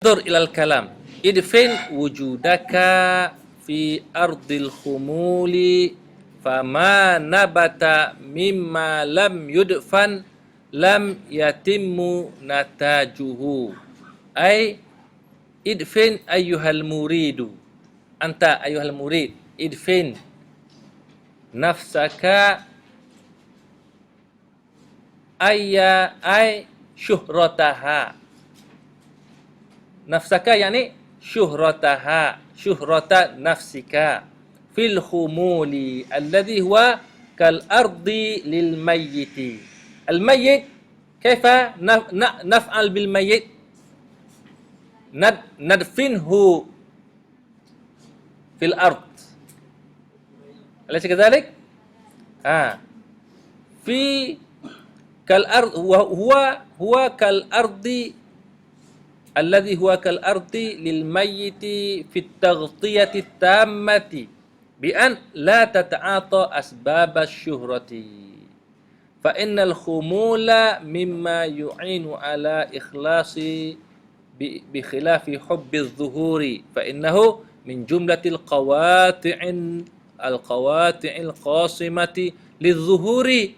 Anzur ilal kalam. Idfin wujudaka fi ardil khumuli fama nabata mimma lam yudfan lam yatimmu natajuhu. Ay idfin ayyuhal muridu. Anta ayyuhal murid. Idfin nafsaka ayya ay syuhrataha. Nafsaka yani syuhrataha, syuhrata nafsika fil khumuli alladhi huwa kal ardi lil mayyiti. Al mayyit kaifa naf'al bil mayyit? Nadfinhu fil ard. Alaysa kadhalik? Fi kal ard huwa kal ardi alladhi huwa kal ardi lil mayyiti fi at-taghtiyati at-tammati bi an la tata'ata asbab asy-syuhrati fa innal khumula mimma yu'inu ala ikhlasi bi khilafi hubbi adh-dhuhuri fa innahu min jumlatil qawati'il qasimati lidh-dhuhuri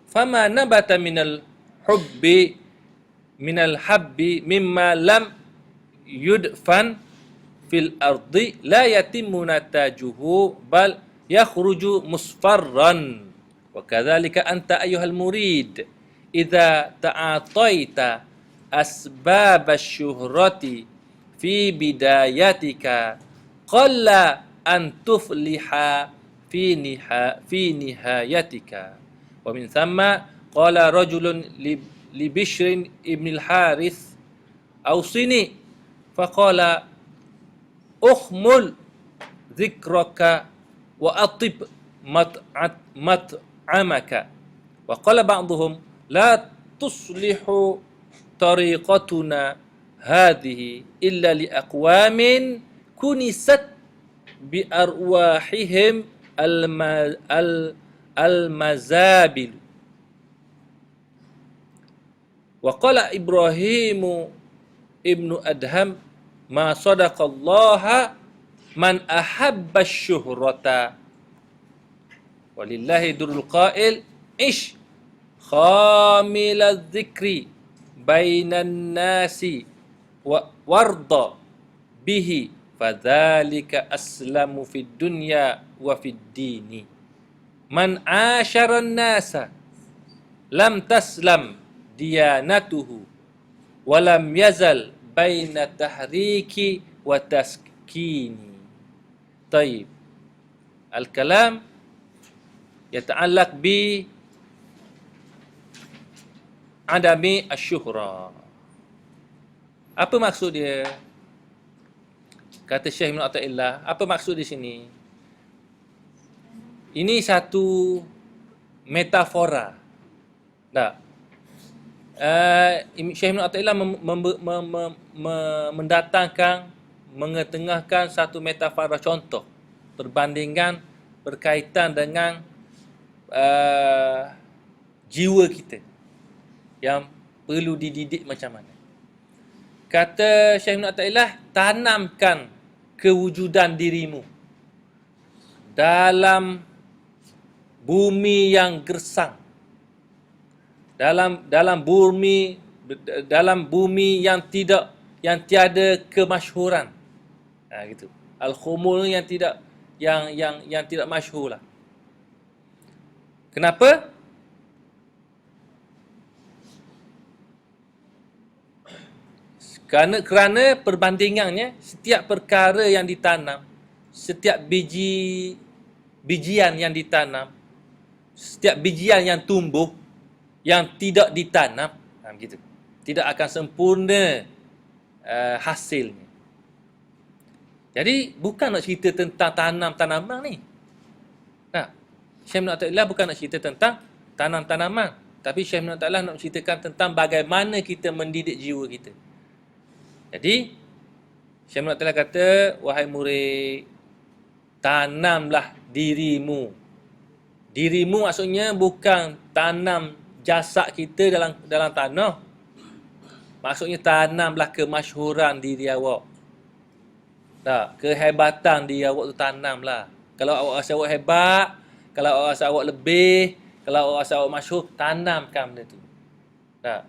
fama nabata minal hubbi minal habbi mimma lam yudfan fil ardi la yatimmu natajuhu bal yakhruju musfarran. Wa kadzalika anta ayyuhal murid idza ta'ataita asbab asy-syuhrati fi bidayatika qalla an tufliha fi nihayatika. Wa min thamma qala rajulun li Bishr ibn al-Harith awsini faqala ukhmul dhikraka wa atib mat'amaka wa qala ba'dhum la tuslihu tariqatuna hadhihi illa li aqwamin kunisat bi arwahihim al-mazabil. Wa qala Ibrahimu ibnu Adham ma sadaqallaha man ahabba syuhrata walillahi durul qail ish khamilal dzikri bainan nasi wa warda bihi fadzalika aslamu fid dunya wa fid dini man asharan nasa lam taslam diyanatuhu walam yazal baina tahriki wa taskini. Taib. Al-kalam yata'allaq bi adami asy-syuhra. Apa maksud dia? Kata Syekh Ibn Athaillah, apa maksud di sini? Ini satu metafora. Tak? Syekh Ibn Athaillah mendatangkan, mengetengahkan satu metafora contoh perbandingan berkaitan dengan jiwa kita yang perlu dididik macam mana. Kata Syekh Ibn Athaillah, tanamkan kewujudan dirimu dalam bumi yang gersang, dalam bumi yang tiada kemasyhuran. Gitu. Al-khumul yang tidak masyhur lah. Kenapa? Kerana perbandingannya, setiap perkara yang ditanam, setiap bijian yang ditanam, setiap bijian yang tumbuh yang tidak ditanam, begitu, tidak akan sempurna hasilnya. Jadi bukan nak cerita tentang tanam tanaman ni. Syekh Ibn Athaillah bukan nak cerita tentang tanam tanaman, tapi Syekh Ibn Athaillah nak ceritakan tentang bagaimana kita mendidik jiwa kita. Jadi Syekh Ibn Athaillah kata, wahai murid, tanamlah dirimu. Dirimu maksudnya bukan tanam jasad kita dalam tanah, Maksudnya tanamlah kemasyhuran diri awak. Tak, kehebatan diri awak tu tanamlah. Kalau awak rasa awak hebat, kalau awak rasa awak lebih, kalau awak rasa awak masyhur, tanamkan benda tu. Tak.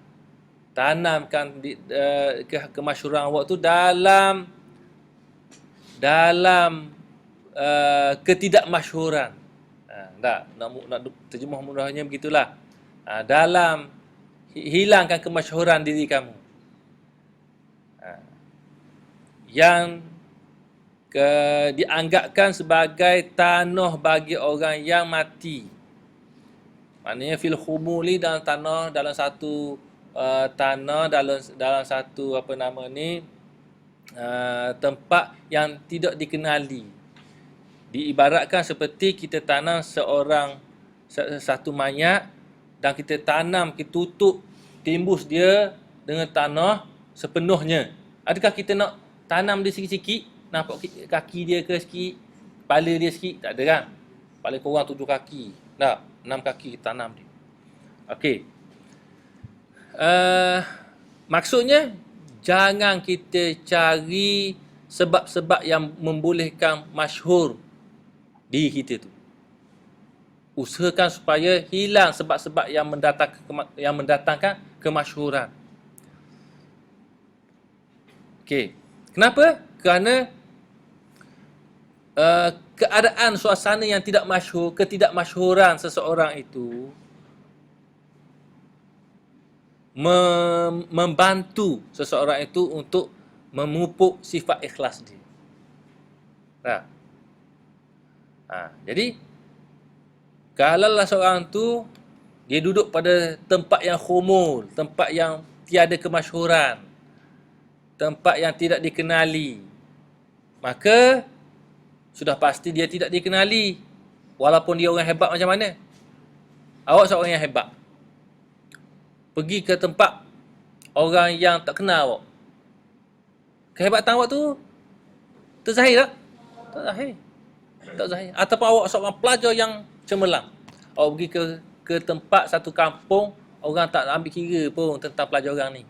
Tanamkan kemasyhuran awak tu dalam ketidakmasyhuran. Tak, nak terjemah mudahnya begitulah. Dalam hilangkan kemasyhuran diri kamu. Yang dianggapkan sebagai tanah bagi orang yang mati. Maknanya fil khumuli, dalam tanah, dalam satu tanah, dalam satu apa nama ni, tempat yang tidak dikenali. Diibaratkan seperti kita tanam satu mayat dan kita tanam, kita tutup, timbus dia dengan tanah sepenuhnya. Adakah kita nak tanam dia sikit-sikit, nampak kaki dia ke sikit, kepala dia sikit? Tak ada kan? Paling kurang 7 kaki. Tak, 6 kaki kita tanam dia. Okey. Maksudnya, jangan kita cari sebab-sebab yang membolehkan masyhur diri kita tu. Usahakan supaya hilang sebab-sebab yang mendatangkan kemasyhuran. Okey. Kenapa? Kerana keadaan suasana yang tidak masyhur, ketidakmasyhuran seseorang itu membantu seseorang itu untuk memupuk sifat ikhlas dia. Jadi, kalaulah seorang tu dia duduk pada tempat yang khumul, tempat yang tiada kemasyhuran, tempat yang tidak dikenali, maka sudah pasti dia tidak dikenali. Walaupun dia orang hebat macam mana. Awak seorang yang hebat, pergi ke tempat orang yang tak kenal awak, kehebatan awak tu terzahir tak? Tak zahir. Tak zahir. Ataupun awak seorang pelajar yang cemerlang, awak pergi ke tempat satu kampung, orang tak ambil kira pun tentang pelajaran ni.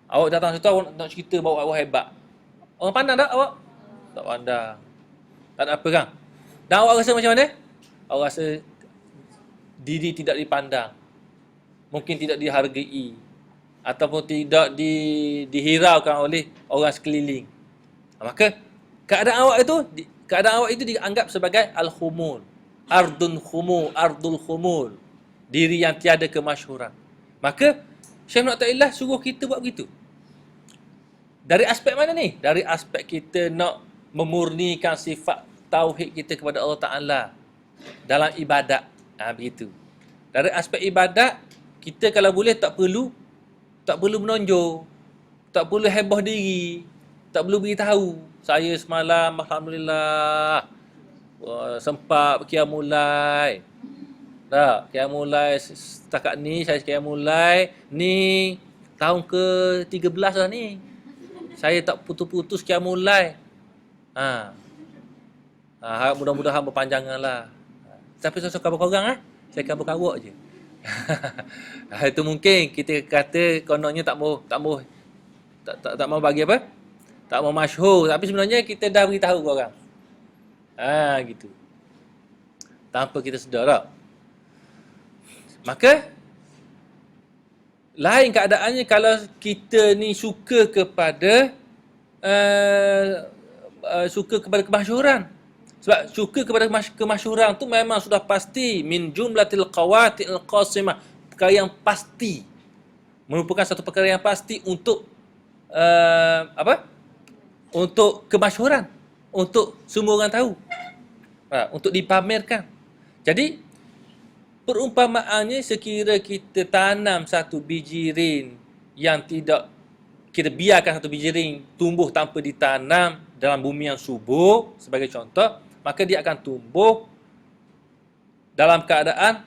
Awak datang situ, awak nak cerita bahawa awak hebat. Orang pandang tak awak? Tak pandang. Tak ada apa kan? Dan awak rasa macam mana? Awak rasa diri tidak dipandang. Mungkin tidak dihargai. Ataupun tidak dihiraukan oleh orang sekeliling. Maka keadaan awak itu dianggap sebagai al-khumul. Ardul khumul. Diri yang tiada kemasyhuran. Maka Syekh Ibn Athaillah suruh kita buat begitu. Dari aspek mana ni? Dari aspek kita nak memurnikan sifat tauhid kita kepada Allah Ta'ala dalam ibadat. Begitu. Dari aspek ibadat, kita kalau boleh tak perlu menonjol, tak perlu heboh diri, tak perlu beritahu. Saya semalam, Alhamdulillah, sempat qiyamul lail. Tak, qiyamul lail setakat ni, saya qiyamul lail ni tahun ke-13 dah ni. Saya tak putus-putus qiyamul lail. Mudah-mudahan berpanjanganlah. Tapi saya khabar korang saya khabar-khabar je. Itu mungkin kita kata kononnya tak mau bagi apa? Tak mau masyhur, tapi sebenarnya kita dah beritahu korang. Gitu. Tanpa kita sedar tak? Maka lain keadaannya kalau kita ni suka kepada kemasyhuran. Sebab suka kepada kemasyhuran tu memang sudah pasti min jumlatil qawatil qasimah, perkara yang pasti, merupakan satu perkara yang pasti untuk untuk kemasyhuran, untuk semua orang tahu, untuk dipamerkan. Jadi perumpamaannya, sekira kita tanam satu biji rin yang tidak, kita biarkan satu biji rin tumbuh tanpa ditanam dalam bumi yang subur sebagai contoh, maka dia akan tumbuh dalam keadaan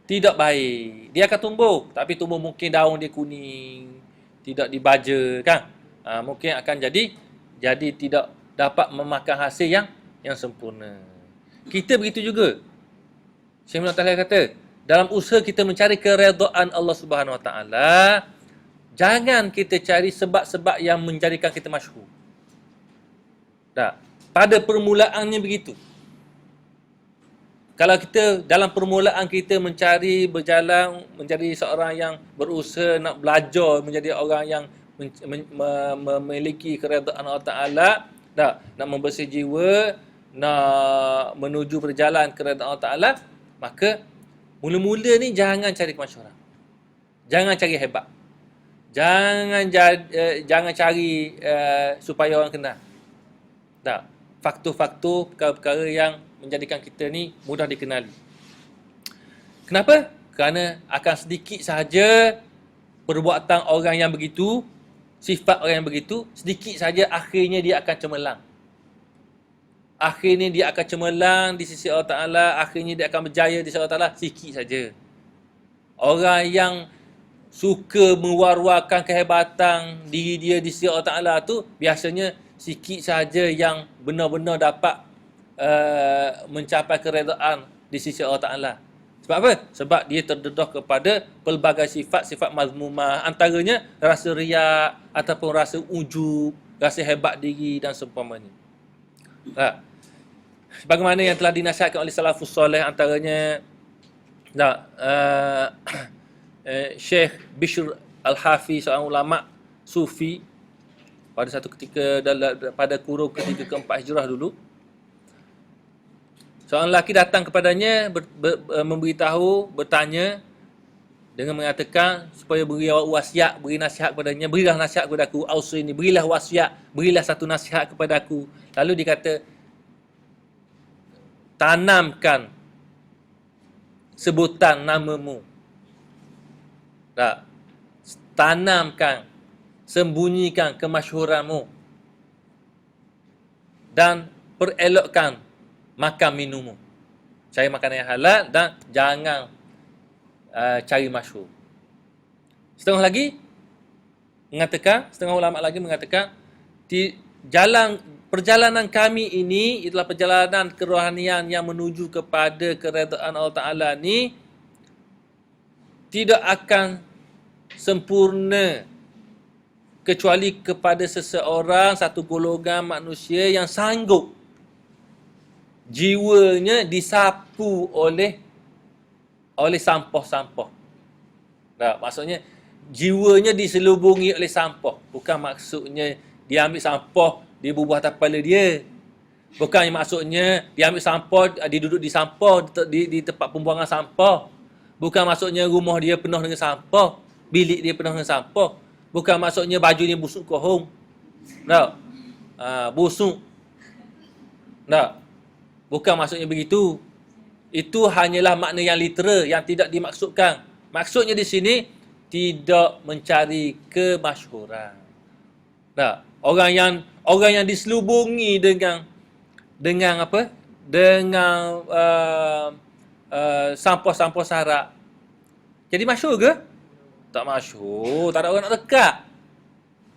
tidak baik. Dia akan tumbuh, tapi tumbuh mungkin daun dia kuning, tidak dibaja kan. Mungkin akan jadi tidak dapat memakan hasil yang sempurna. Kita begitu juga. Syekh Ibn Athaillah kata, dalam usaha kita mencari keredaan Allah Subhanahu Wa Taala, Jangan kita cari sebab-sebab yang menjadikan kita masyhur. Tak. Pada permulaannya begitu. Kalau kita dalam permulaan kita mencari berjalan menjadi seorang yang berusaha nak belajar menjadi orang yang memiliki keredaan Allah Ta'ala, tak, nak membersih jiwa, nak menuju berjalan keredaan Allah Ta'ala, maka mula-mula ni jangan cari kemasyhuran. Jangan cari hebat. Jangan cari supaya orang kenal. Tak. Faktor-faktor perkara-perkara yang menjadikan kita ni mudah dikenali. Kenapa? Kerana akan sedikit sahaja perbuatan orang yang begitu, sifat orang yang begitu, sedikit saja akhirnya dia akan cemerlang. Akhirnya dia akan cemerlang di sisi Allah Ta'ala, akhirnya dia akan berjaya di sisi Allah Ta'ala, sikit saja. Orang yang suka mewar-warkan kehebatan diri dia di sisi Allah Ta'ala tu, biasanya sikit saja yang benar-benar dapat mencapai keredaan di sisi Allah Ta'ala. Sebab apa? Sebab dia terdedah kepada pelbagai sifat-sifat mazmumah. Antaranya rasa riak ataupun rasa ujub, rasa hebat diri dan seumpamanya. Sebagaimana yang telah dinasihatkan oleh salafus soleh, antaranya Syekh Bishr Al-Hafi, seorang ulama sufi, pada satu ketika pada kurun ketiga keempat hijrah dulu, seorang lelaki datang kepadanya memberitahu, bertanya dengan mengatakan supaya beri wasiat, beri nasihat kepadanya, berilah nasihat kepada aku, ausini, berilah wasiat, berilah satu nasihat kepada aku. Lalu dia kata, tanamkan sebutan namamu. Tak. Tanamkan, sembunyikan kemasyhuranmu dan perelokkan makan minummu. Cari makanan yang halal dan jangan cari masyhur. Setengah ulama lagi mengatakan perjalanan kami ini adalah perjalanan kerohanian yang menuju kepada keredaan Allah Ta'ala ni tidak akan sempurna kecuali kepada seseorang, satu golongan manusia yang sanggup jiwanya disapu oleh sampah-sampah. Tak, maksudnya jiwanya diselubungi oleh sampah. Bukan maksudnya dia ambil sampah, dia bubuh atas kepala dia. Bukan maksudnya dia ambil sampah, dia duduk di sampah, di tempat pembuangan sampah. Bukan maksudnya rumah dia penuh dengan sampah, bilik dia penuh dengan sampah. Bukan maksudnya baju dia busuk kohong. Tak? Busuk. Tak? Bukan maksudnya begitu. Itu hanyalah makna yang literal, yang tidak dimaksudkan. Maksudnya di sini tidak mencari kemasyhuran. Tak? Orang yang diselubungi dengan apa? Dengan sampah-sampah syarak. Jadi masyhur ke? Tak masyhur, tak ada orang nak dekat.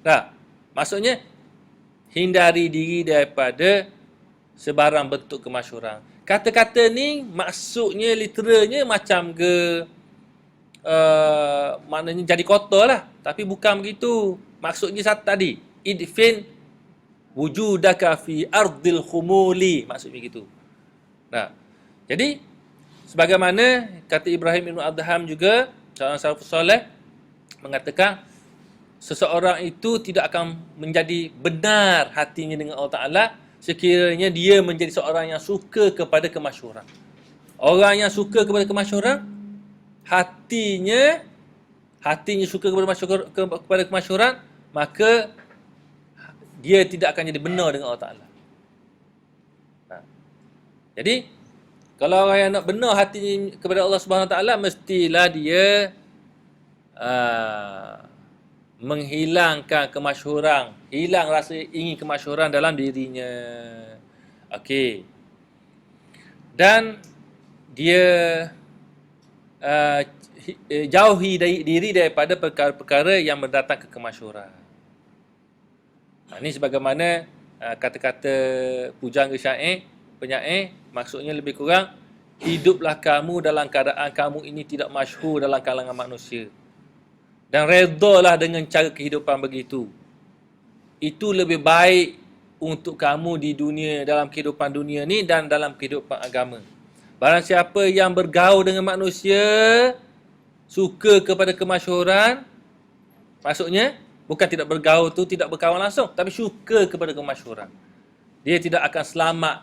Tak? Maksudnya hindari diri daripada sebarang bentuk kemasyhuran. Kata-kata ni maksudnya literalnya macam ke maknanya jadi kotor lah. Tapi bukan begitu. Maksudnya satu tadi, idfin wujudaka fi ardil khumuli. Maksudnya begitu. Nah, jadi sebagaimana kata Ibrahim Ibn Adham juga, seorang salafus soleh, mengatakan seseorang itu tidak akan menjadi benar hatinya dengan Allah Ta'ala sekiranya dia menjadi seorang yang suka kepada kemasyhuran. Orang yang suka kepada kemasyhuran, hatinya suka kepada kemasyhuran, maka dia tidak akan jadi benar dengan Allah Ta'ala. Jadi kalau orang yang nak benar hatinya kepada Allah Subhanahu Wa Ta'ala, mestilah dia menghilangkan kemasyhuran, hilang rasa ingin kemasyhuran dalam dirinya. Okey. Dan dia jauhi diri daripada perkara-perkara yang mendatangkan kemasyhuran. Ini sebagaimana kata-kata pujangga syair, penyair, maksudnya lebih kurang, hiduplah kamu dalam keadaan kamu ini tidak masyhur dalam kalangan manusia. dan redalah dengan cara kehidupan begitu. Itu lebih baik untuk kamu di dunia, dalam kehidupan dunia ni dan dalam kehidupan agama. Barang siapa yang bergaul dengan manusia, suka kepada kemasyhuran, maksudnya bukan tidak bergaul tu tidak berkawan langsung, tapi suka kepada kemasyhuran. Dia tidak akan selamat,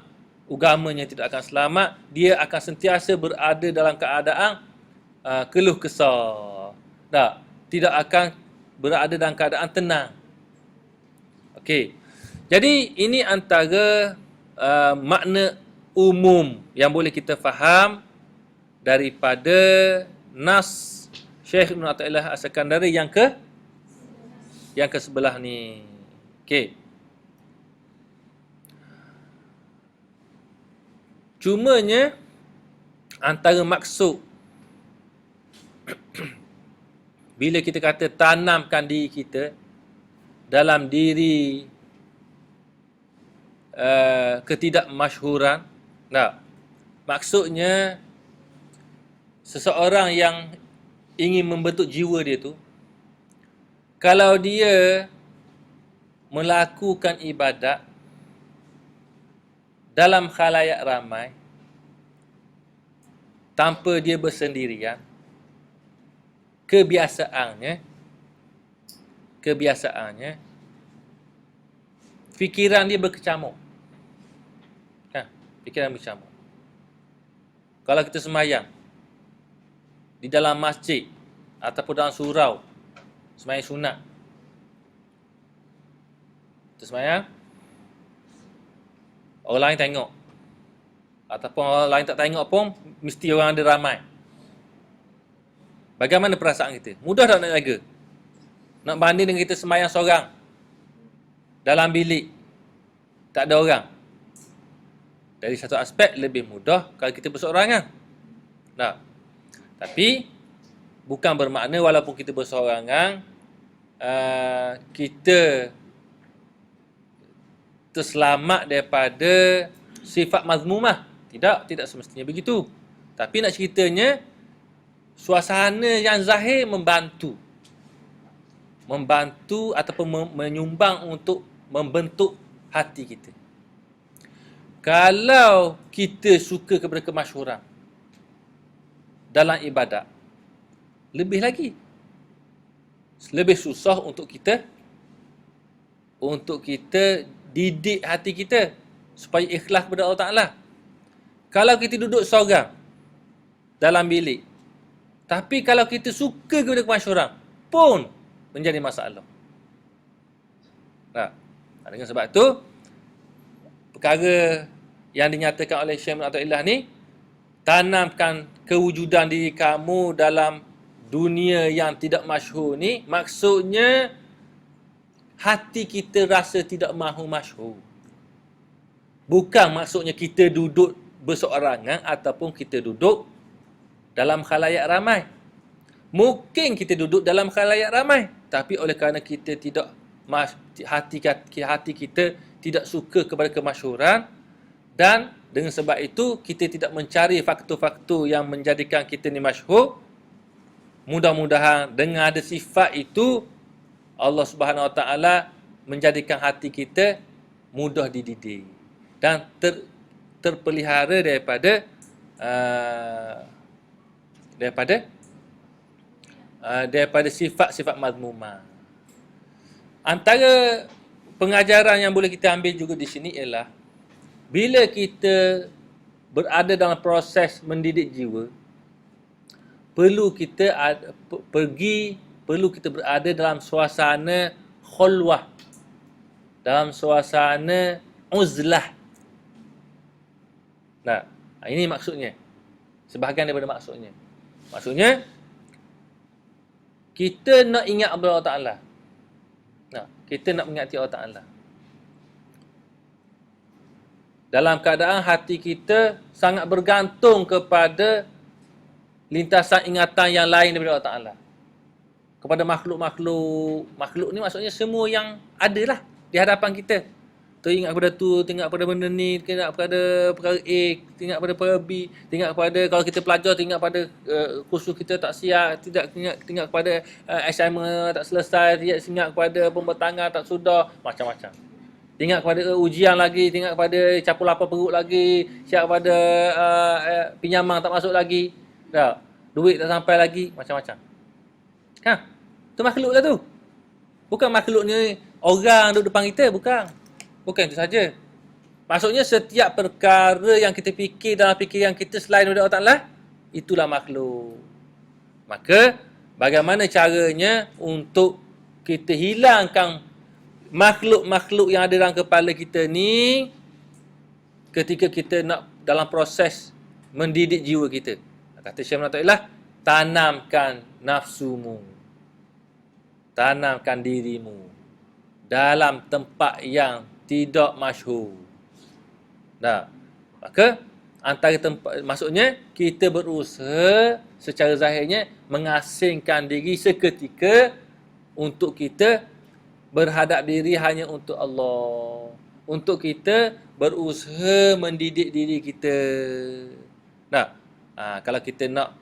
agamanya tidak akan selamat, dia akan sentiasa berada dalam keadaan keluh kesah. Tak, tidak akan berada dalam keadaan tenang. Okey. Jadi ini antara makna umum yang boleh kita faham daripada nas Syekh Ibn Athaillah As-Sakandari yang ke sebelah ni. Okey. Cumanya antara maksud bila kita kata tanamkan diri kita dalam diri ketidakmasyhuran, nah, maksudnya seseorang yang ingin membentuk jiwa dia tu, kalau dia melakukan ibadat dalam khalayak ramai tanpa dia bersendirian, kebiasaannya fikiran dia berkecamuk. Fikiran berkecamuk. Kalau kita sembahyang di dalam masjid ataupun dalam surau, sembahyang sunat, kita sembahyang, orang lain tengok, ataupun orang lain tak tengok pun mesti orang ada ramai. Bagaimana perasaan kita? Mudah tak nak jaga? Nak banding dengan kita sembahyang seorang dalam bilik, tak ada orang. Dari satu aspek lebih mudah kalau kita berseorangan. Nah, tapi bukan bermakna walaupun kita berseorangan kita terselamat daripada sifat mazmumah. Tidak semestinya begitu. Tapi nak ceritanya, suasana yang zahir membantu ataupun menyumbang untuk membentuk hati kita. Kalau kita suka kepada kemasyhuran dalam ibadat, lebih susah untuk kita didik hati kita supaya ikhlas kepada Allah Ta'ala. Kalau kita duduk seorang dalam bilik, tapi kalau kita suka kepada kemasyhuran pun menjadi masalah. Nah, dengan sebab tu perkara yang dinyatakan oleh Syekh Ibn Athaillah ni, tanamkan kewujudan diri kamu dalam dunia yang tidak masyhur ni, maksudnya hati kita rasa tidak mahu masyhur. Bukan maksudnya kita duduk berseorangan ataupun kita duduk dalam khalayak ramai. Mungkin kita duduk dalam khalayak ramai, tapi oleh kerana kita tidak hati kita tidak suka kepada kemasyhuran, dan dengan sebab itu kita tidak mencari faktor-faktor yang menjadikan kita ni masyhur. Mudah-mudahan dengan ada sifat itu, Allah Subhanahu Wa Taala menjadikan hati kita mudah dididik dan terpelihara daripada sifat-sifat mazmumah. Antara pengajaran yang boleh kita ambil juga di sini ialah bila kita berada dalam proses mendidik jiwa, perlu kita berada dalam suasana khulwah, dalam suasana uzlah. Nah, ini maksudnya. Sebahagian daripada maksudnya. Maksudnya, kita nak ingat Allah Ta'ala. Nah, kita nak mengingati Allah Ta'ala. Dalam keadaan hati kita sangat bergantung kepada lintasan ingatan yang lain daripada Allah Ta'ala. Kepada makhluk-makhluk. Makhluk ni maksudnya semua yang ada lah di hadapan kita. teringat pada tu, teringat pada benda ni, teringat pada perkara A, teringat pada perkara B, teringat pada kalau kita pelajar, teringat pada kursus kita tak siap, tidak teringat kepada assignment tak selesai, tidak teringat kepada pembentangan tak sudah, macam-macam. Teringat kepada ujian lagi, teringat kepada campur lapar perut lagi, siap kepada pinjaman tak masuk lagi. Tak, duit tak sampai lagi, macam-macam. Ha, tu makhluk lah tu. Bukan makhluk ni orang duduk depan kita, bukan. Bukan itu saja. Maksudnya setiap perkara yang kita fikir dalam fikiran kita selain daripada Allah Ta'ala, itulah makhluk. Maka, bagaimana caranya untuk kita hilangkan makhluk-makhluk yang ada dalam kepala kita ni ketika kita nak dalam proses mendidik jiwa kita. Kata Syekh Muhammad Ta'ala, tanamkan nafsumu. Tanamkan dirimu dalam tempat yang tidak masyhur. Dah. Maka antara tempat, maksudnya kita berusaha secara zahirnya mengasingkan diri seketika untuk kita berhadap diri hanya untuk Allah. Untuk kita berusaha mendidik diri kita. Nah, kalau kita nak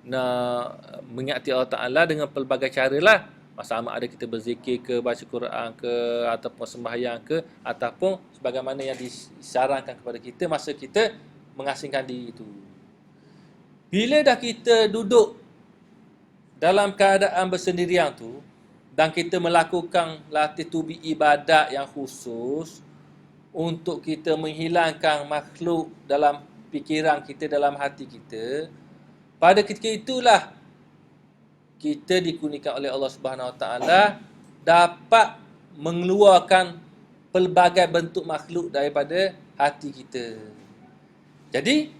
nak mengingati Allah Ta'ala dengan pelbagai cara lah. Sama ada kita berzikir ke, baca Quran ke, ataupun sembahyang ke, ataupun sebagaimana yang disarankan kepada kita masa kita mengasingkan diri itu. Bila dah kita duduk dalam keadaan bersendirian tu dan kita melakukan latih tubi ibadat yang khusus untuk kita menghilangkan makhluk dalam fikiran kita, dalam hati kita, pada ketika itulah kita dikurniakan oleh Allah Subhanahu Wa Taala dapat mengeluarkan pelbagai bentuk makhluk daripada hati kita. Jadi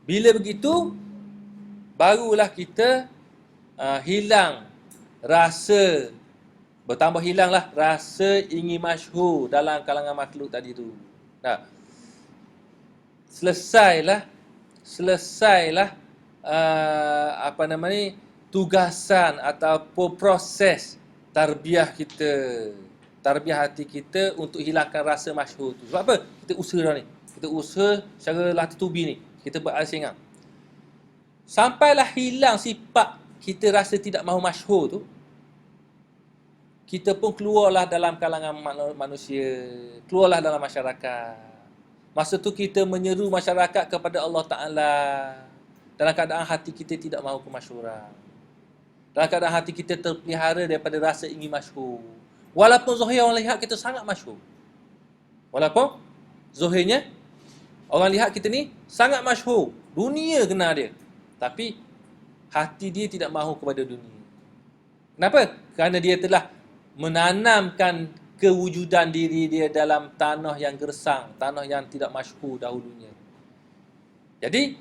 bila begitu barulah kita hilang rasa, bertambah hilanglah rasa ingin masyhur dalam kalangan makhluk tadi tu. Nah, selesailah tugasan ataupun proses tarbiyah kita, tarbiyah hati kita untuk hilangkan rasa masyhur tu. Sebab apa? Kita usaha dah ni. Kita usaha secara latih tubi ni. Kita berasingan. Sampailah hilang sifat kita rasa tidak mahu masyhur tu, kita pun keluarlah dalam kalangan manusia, keluarlah dalam masyarakat. Masa tu kita menyeru masyarakat kepada Allah Ta'ala dalam keadaan hati kita tidak mahu kemasyhuran. Dalam keadaan hati kita terpelihara daripada rasa ingin masyhur. Walaupun zahir orang lihat kita sangat masyhur. Walaupun zahirnya orang lihat kita ni sangat masyhur. Dunia kenal dia. Tapi hati dia tidak mahu kepada dunia. Kenapa? Kerana dia telah menanamkan kewujudan diri dia dalam tanah yang gersang, tanah yang tidak masyhur dahulunya. Jadi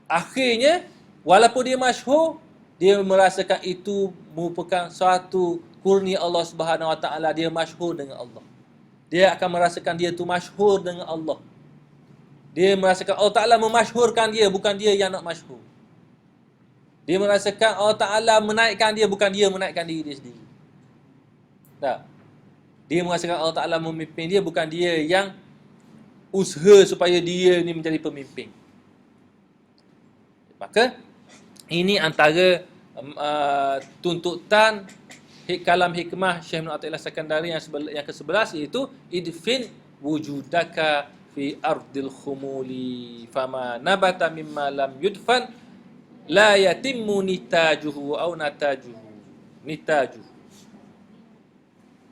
akhirnya walaupun dia masyhur, dia merasakan itu merupakan suatu kurnia Allah Subhanahu Wa Taala. Dia masyhur dengan Allah. Dia akan merasakan dia tu masyhur dengan Allah. Dia merasakan Allah Ta'ala memasyhurkan dia, bukan dia yang nak masyhur. Dia merasakan Allah Ta'ala menaikkan dia, bukan dia menaikkan diri dia sendiri. Tak? Dia merasakan Allah Ta'ala memimpin dia, bukan dia yang usaha supaya dia ni menjadi pemimpin. Maka ini antara tuntutan kalam hikmah Syekh Ibn Athaillah Sekandari yang ke-11, iaitu idfin wujudaka fi ardil khumuli fama nabata mimma lam yudfan la yatimmu nitajuhu au natajuhu. Nitajuhu.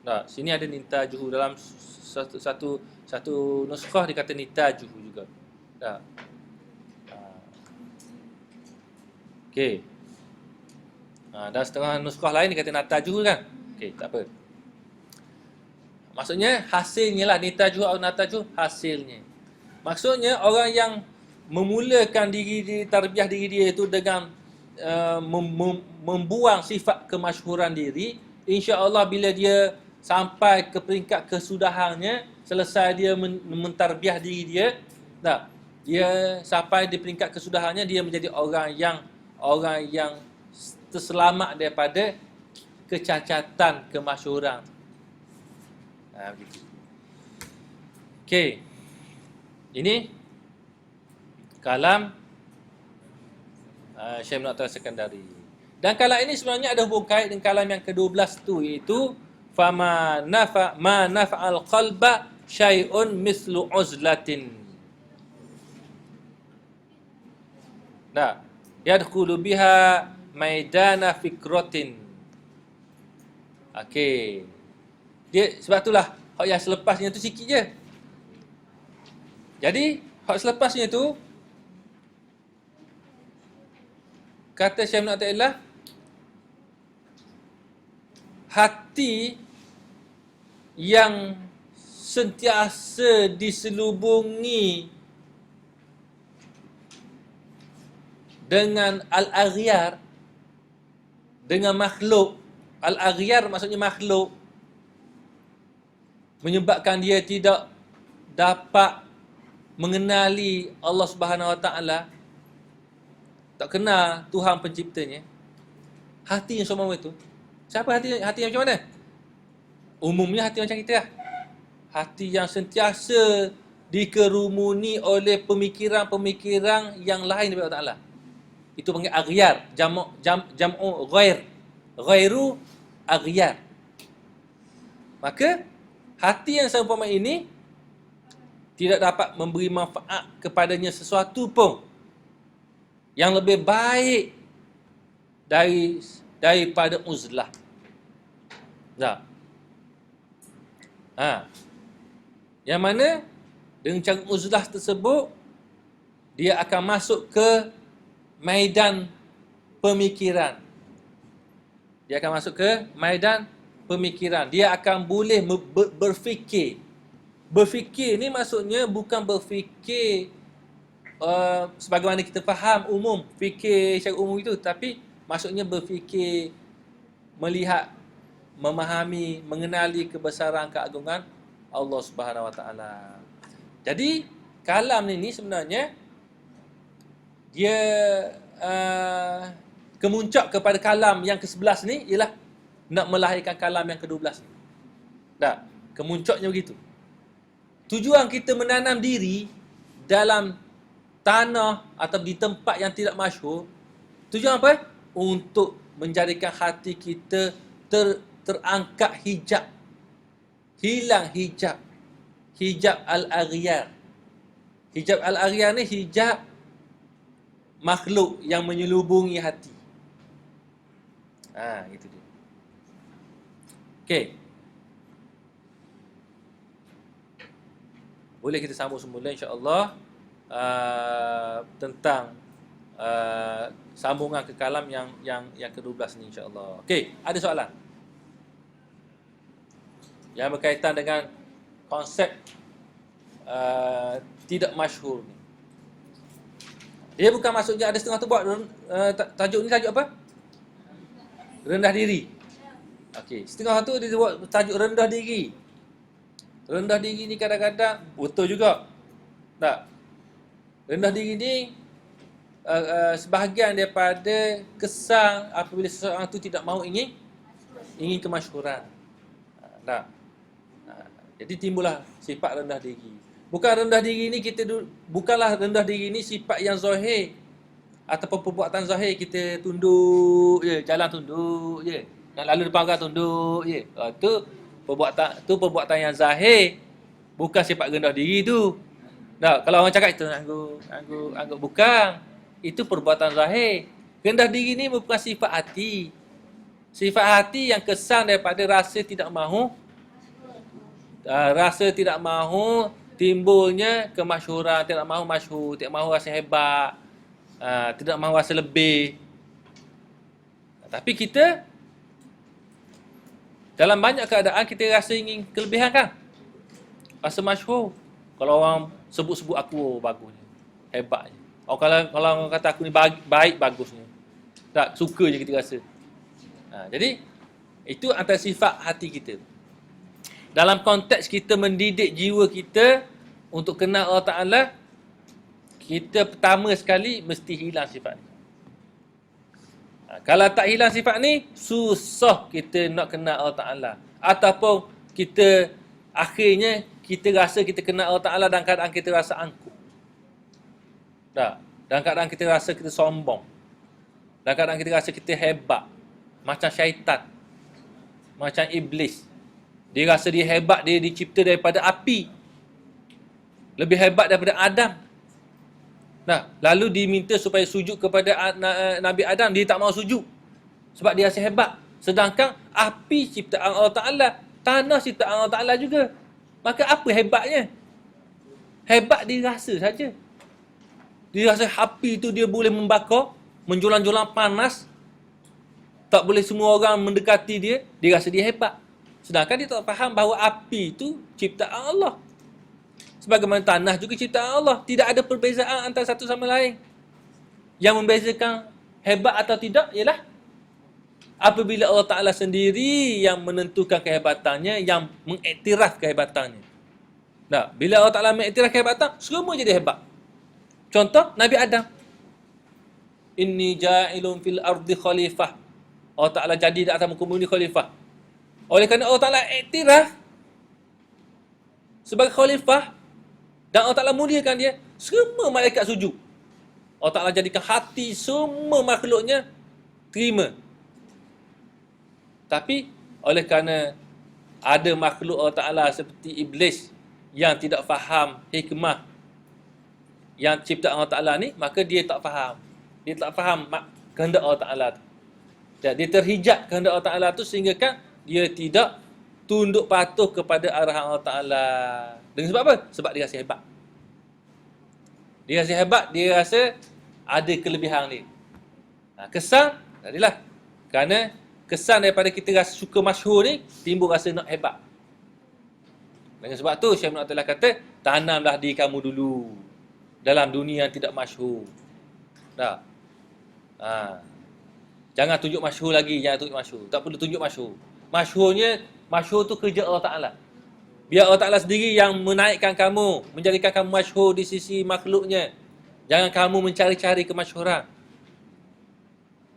Nah, sini ada nitajuhu, dalam satu nuskah dikata nitajuhu juga. Dah. Okey. Dan setengah nuskah lain dikata natajuhu kan? Okey, tak apa. Maksudnya hasilnya lah, nitajuhu atau natajuhu, hasilnya. Maksudnya orang yang memulakan tarbiyah diri dia itu dengan membuang sifat kemasyhuran diri, insya-Allah bila dia sampai ke peringkat kesudahannya, selesai dia mentarbiyah diri dia, dia sampai di peringkat kesudahannya, dia menjadi orang yang terselamat daripada kecacatan, kemasyhuran. Begitu. Okey. Ini kalam Syekh Ibn Athaillah Sekandari. Dan kalam ini sebenarnya ada hubung kait dengan kalam yang ke-12 tu, iaitu fama nafa'al qalba syai'un mislu uzlatin. Nah, yadkhulu biha maidana fikratin. Okey. Dia sebab itulah hak yang selepasnya tu sikit je. Jadi, hak selepasnya tu kata Syekh Ibn Athaillah, hati yang sentiasa diselubungi dengan al-aghyar, dengan makhluk. Al-aghyar maksudnya makhluk, menyebabkan dia tidak dapat mengenali Allah Subhanahu Wa Taala, tak kenal Tuhan penciptanya. Hati yang seumpama itu. Siapa hati yang macam mana? Umumnya hati macam kita lah. Hati yang sentiasa dikerumuni oleh pemikiran-pemikiran yang lain daripada Allah Taala. Itu panggil aghyar, jam'u ghair. Ghairu aghyar. Maka hati yang seumpama ini tidak dapat memberi manfaat kepadanya sesuatu pun yang lebih baik daripada uzlah. Nah. Yang mana dengan cara uzlah tersebut dia akan masuk ke maidan pemikiran. Dia akan masuk ke maidan pemikiran. Dia akan boleh berfikir. Berfikir ni maksudnya bukan berfikir sebagaimana kita faham umum, fikir secara umum itu, tapi maksudnya berfikir, melihat, memahami, mengenali kebesaran keagungan Allah Subhanahu Wa Taala. Jadi kalam ini sebenarnya dia kemuncak kepada kalam yang ke-11 ni ialah nak melahirkan kalam yang ke-12 ni. Dah, kemuncaknya begitu. Tujuan kita menanam diri dalam tanah atau di tempat yang tidak masyhur, tujuan apa? Untuk menjadikan hati kita terangkat hijab. Hilang hijab. Hijab al-aghyar. Hijab al-aghyar ni hijab makhluk yang menyelubungi hati. Itu dia. Okey. Boleh kita sambung semula insya-Allah tentang sambungan ke kalam yang ke-12 ni insya-Allah. Okey, ada soalan? Yang berkaitan dengan konsep tidak masyhur ni. Dia bukan maksudnya ada setengah tu buat tajuk ni tajuk apa? Rendah diri. Okey, setengah tu dia buat tajuk rendah diri. Rendah diri ni kadang-kadang betul juga. Tak? Rendah diri ni sebahagian daripada kesan apabila seseorang tu tidak mahu ingin kemasyhuran. Tak? Jadi timbullah sifat rendah diri. Bukan rendah diri ni bukanlah rendah diri ni sifat yang zahir ataupun perbuatan zahir, kita tunduk je, jalan tunduk je. Yang lalu depan orang tunduk je. Tu perbuatan yang zahir, bukan sifat rendah diri tu. Nah, kalau orang cakap itu angguk bukan. Itu perbuatan zahir. Rendah diri ni bukan sifat hati. Sifat hati yang kesan daripada rasa tidak mahu timbulnya kemasyhuran, tidak mahu masyhur, tidak mahu rasa hebat, tidak mahu rasa lebih. Tapi kita dalam banyak keadaan kita rasa ingin kelebihan kan? Rasa masyhur. Kalau orang sebut-sebut aku bagusnya, hebatnya. Kalau orang kata aku ni baik bagusnya. Tak, suka je kita rasa. Jadi itu antara sifat hati kita. Dalam konteks kita mendidik jiwa kita untuk kenal Allah Ta'ala, kita pertama sekali mesti hilang sifat ni. Kalau tak hilang sifat ni, susah kita nak kenal Allah Ta'ala. Ataupun kita akhirnya kita rasa kita kenal Allah Ta'ala dalam keadaan kita rasa angkuh. Dalam keadaan kita rasa kita sombong. Dalam keadaan kita rasa kita hebat. Macam syaitan. Macam iblis. Dia rasa dia hebat, dia dicipta daripada api. Lebih hebat daripada Adam. Lalu diminta supaya sujud kepada Nabi Adam, dia tak mau sujud. Sebab dia rasa hebat. Sedangkan api ciptaan Allah Ta'ala, tanah ciptaan Allah Ta'ala juga. Maka apa hebatnya? Hebat dia rasa saja. Dia rasa api tu dia boleh membakar, menjulang-julang panas. Tak boleh semua orang mendekati dia, dia rasa dia hebat. Sedangkan dia tak faham bahawa api itu ciptaan Allah. Sebagaimana tanah juga ciptaan Allah. Tidak ada perbezaan antara satu sama lain. Yang membezakan hebat atau tidak ialah apabila Allah Ta'ala sendiri yang menentukan kehebatannya, yang mengiktiraf kehebatannya. Bila Allah Ta'ala mengiktiraf kehebatan, semua jadi hebat. Contoh, Nabi Adam. Inni ja'ilun fil ardi khalifah. Allah Ta'ala jadi di atas muka bumi khalifah. Oleh kerana Allah Ta'ala iktiraf sebagai khalifah dan Allah Ta'ala muliakan dia, semua malaikat sujud. Allah Ta'ala jadikan hati semua makhluknya terima. Tapi oleh kerana ada makhluk Allah Ta'ala seperti iblis yang tidak faham hikmah yang ciptaan Allah Ta'ala ni, maka dia tak faham. Dia tak faham kehendak Allah Ta'ala tu. Dia terhijab kehendak Allah Ta'ala tu sehingga kan dia tidak tunduk patuh kepada arahan Allah Ta'ala. Dengan sebab apa? Sebab dia rasa hebat. Dia rasa hebat, dia rasa ada kelebihan dia. Kesan, tadilah. Kerana kesan daripada kita rasa suka masyhur ni, timbul rasa nak hebat. Dengan sebab tu, Syekh Ibn Athaillah kata, tanamlah diri kamu dulu dalam dunia yang tidak masyhur. Jangan tunjuk masyhur lagi, jangan tunjuk masyhur. Tak perlu tunjuk masyhur. Masyhur tu kerja Allah Ta'ala. Biar Allah Ta'ala sendiri yang menaikkan kamu, menjadikan kamu masyhur di sisi makhluknya. Jangan kamu mencari-cari kemasyhuran.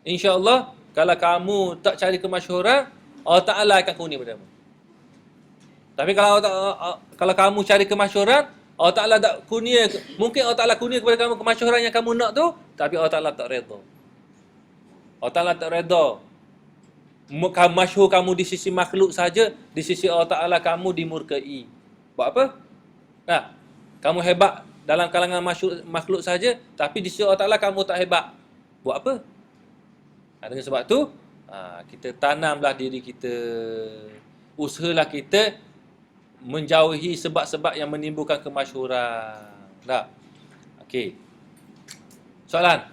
InsyaAllah, kalau kamu tak cari kemasyhuran, Allah Ta'ala akan kurnia padamu. Tapi kalau kamu cari kemasyhuran, Allah Ta'ala tak kurnia. Mungkin Allah Ta'ala kurnia kepada kamu kemasyhuran yang kamu nak tu, tapi Allah Ta'ala tak redha. Allah Ta'ala tak redha. Masyhur kamu di sisi makhluk saja, di sisi Allah Ta'ala kamu dimurkai. Buat apa? Kamu hebat dalam kalangan makhluk saja, tapi di sisi Allah Ta'ala kamu tak hebat. Buat apa? Dengan sebab tu, kita tanamlah diri kita. Usahalah kita menjauhi sebab-sebab yang menimbulkan kemasyhuran. Okey. Soalan?